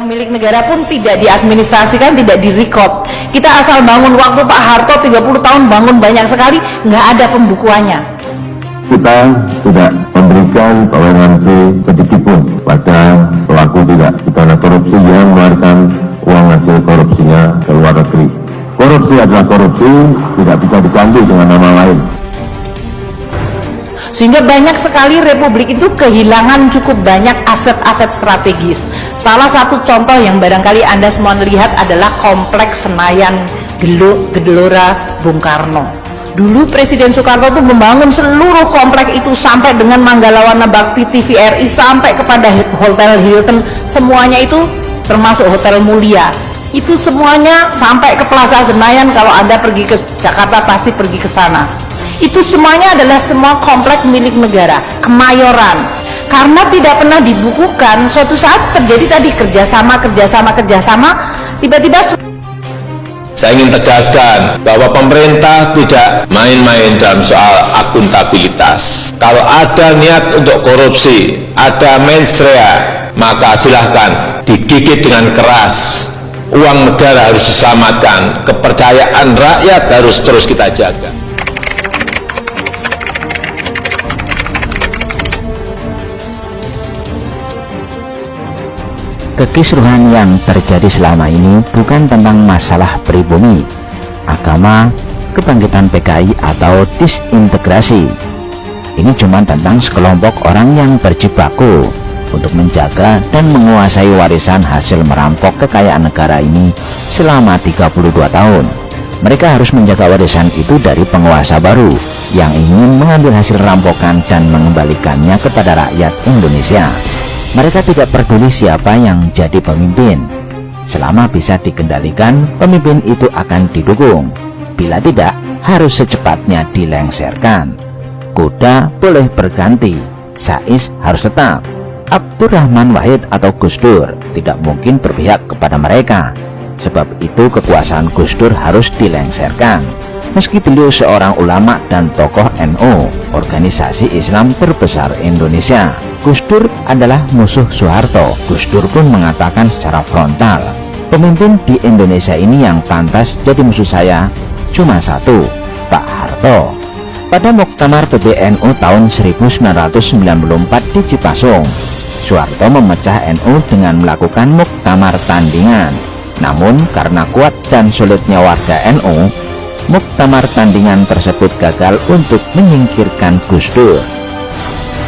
yang milik negara pun tidak diadministrasikan, tidak direkod. Kita asal bangun, waktu Pak Harto 30 tahun bangun banyak sekali, nggak ada pembukuannya. Kita tidak memberikan toleransi sedikitpun pada pelaku tindak pidana korupsi yang mengeluarkan uang hasil korupsinya ke luar negeri. Korupsi adalah korupsi, tidak bisa diganti dengan nama lain. Sehingga banyak sekali republik itu kehilangan cukup banyak aset-aset strategis. Salah satu contoh yang barangkali Anda semua lihat adalah kompleks Senayan Gelora Bung Karno. Dulu Presiden Soekarno itu membangun seluruh kompleks itu sampai dengan Manggalawana Bakti TVRI sampai kepada Hotel Hilton, semuanya itu termasuk Hotel Mulia. Itu semuanya sampai ke Plaza Senayan. Kalau Anda pergi ke Jakarta pasti pergi ke sana. Itu semuanya adalah semua komplek milik negara, Kemayoran. Karena tidak pernah dibukukan, suatu saat terjadi tadi kerjasama, tiba-tiba. Saya ingin tegaskan bahwa pemerintah tidak main-main dalam soal akuntabilitas. Kalau ada niat untuk korupsi, ada mens rea, maka silahkan digigit dengan keras. Uang negara harus diselamatkan, kepercayaan rakyat harus terus kita jaga. Kekisruhan yang terjadi selama ini bukan tentang masalah pribumi, agama, kebangkitan PKI atau disintegrasi. Ini cuma tentang sekelompok orang yang berjibaku untuk menjaga dan menguasai warisan hasil merampok kekayaan negara ini selama 32 tahun. Mereka harus menjaga warisan itu dari penguasa baru yang ingin mengambil hasil rampokan dan mengembalikannya kepada rakyat Indonesia. Mereka tidak peduli siapa yang jadi pemimpin. Selama bisa dikendalikan, pemimpin itu akan didukung. Bila tidak, harus secepatnya dilengserkan. Kuda boleh berganti, Sais harus tetap. Abdurrahman Wahid atau Gus Dur tidak mungkin berpihak kepada mereka. Sebab itu kekuasaan Gus Dur harus dilengserkan. Meski beliau seorang ulama dan tokoh NU, organisasi Islam terbesar Indonesia, Gus Dur adalah musuh Soeharto. Gus Dur pun mengatakan secara frontal, pemimpin di Indonesia ini yang pantas jadi musuh saya cuma satu, Pak Harto. Pada Muktamar PBNU tahun 1994 di Cipasung, Soeharto memecah NU dengan melakukan muktamar tandingan. Namun karena kuat dan sulitnya warga NU, muktamar tandingan tersebut gagal untuk menyingkirkan Gus Dur.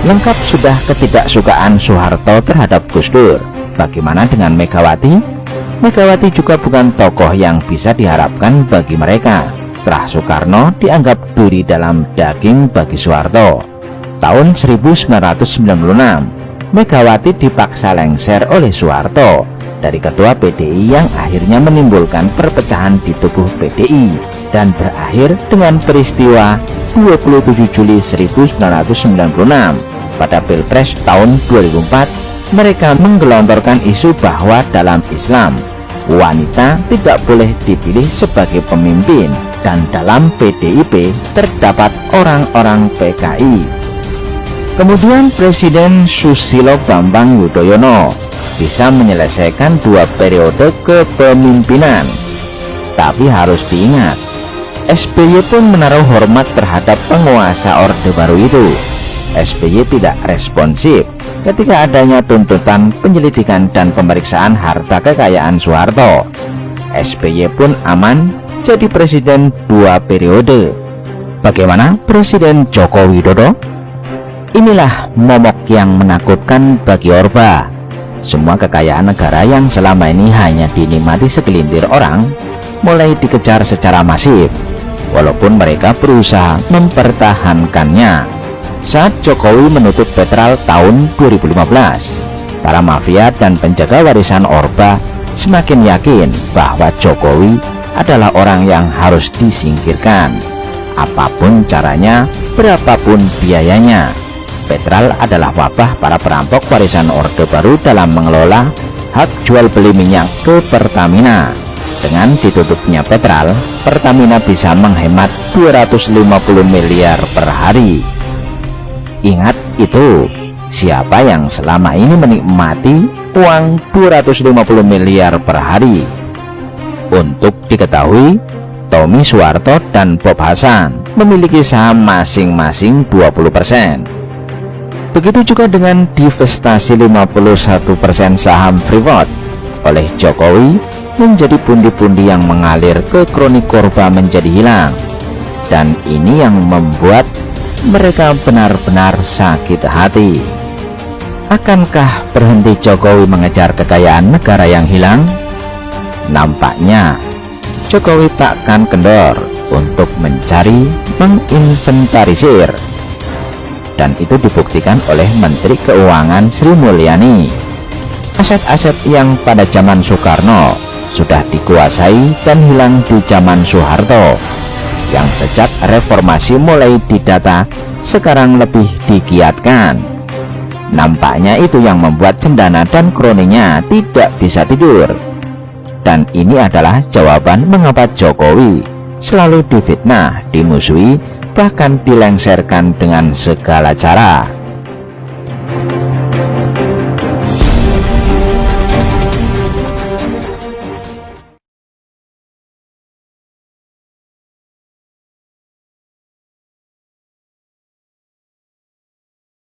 Lengkap sudah ketidaksukaan Soeharto terhadap Gus Dur. Bagaimana dengan Megawati? Megawati juga bukan tokoh yang bisa diharapkan bagi mereka. Terah Soekarno dianggap duri dalam daging bagi Soeharto. Tahun 1996, Megawati dipaksa lengser oleh Soeharto dari ketua PDI yang akhirnya menimbulkan perpecahan di tubuh PDI dan berakhir dengan peristiwa 27 Juli 1996. Pada Pilpres tahun 2004, mereka menggelontorkan isu bahwa dalam Islam, wanita tidak boleh dipilih sebagai pemimpin dan dalam PDIP terdapat orang-orang PKI. Kemudian Presiden Susilo Bambang Yudhoyono bisa menyelesaikan 2 periode kepemimpinan. Tapi harus diingat, SBY pun menaruh hormat terhadap penguasa Orde Baru itu. SBY tidak responsif ketika adanya tuntutan penyelidikan dan pemeriksaan harta kekayaan Soeharto. SBY pun aman jadi presiden 2 periode. Bagaimana Presiden Joko Widodo? Inilah momok yang menakutkan bagi Orba. Semua kekayaan negara yang selama ini hanya dinikmati segelintir orang mulai dikejar secara masif, walaupun mereka berusaha mempertahankannya. Saat Jokowi menutup Petral tahun 2015, para mafia dan penjaga warisan Orba semakin yakin bahwa Jokowi adalah orang yang harus disingkirkan. Apapun caranya, berapapun biayanya. Petral adalah wabah para perampok warisan Orde Baru dalam mengelola hak jual beli minyak ke Pertamina. Dengan ditutupnya Petral, Pertamina bisa menghemat 250 miliar per hari. Ingat itu, siapa yang selama ini menikmati uang 250 miliar per hari. Untuk diketahui, Tommy Soeharto dan Bob Hasan memiliki saham masing-masing 20%. Begitu juga dengan divestasi 51% saham Freeport oleh Jokowi, menjadi pundi-pundi yang mengalir ke kronik korba menjadi hilang. Dan ini yang membuat mereka benar-benar sakit hati. Akankah berhenti Jokowi mengejar kekayaan negara yang hilang? Nampaknya Jokowi takkan kendor untuk mencari, menginventarisir. Dan itu dibuktikan oleh Menteri Keuangan Sri Mulyani. Aset-aset yang pada zaman Soekarno sudah dikuasai dan hilang di zaman Soeharto, yang sejak reformasi mulai didata, sekarang lebih digiatkan. Nampaknya itu yang membuat Cendana dan kroninya tidak bisa tidur. Dan ini adalah jawaban mengapa Jokowi selalu difitnah, dimusuhi, bahkan dilengsarkan dengan segala cara.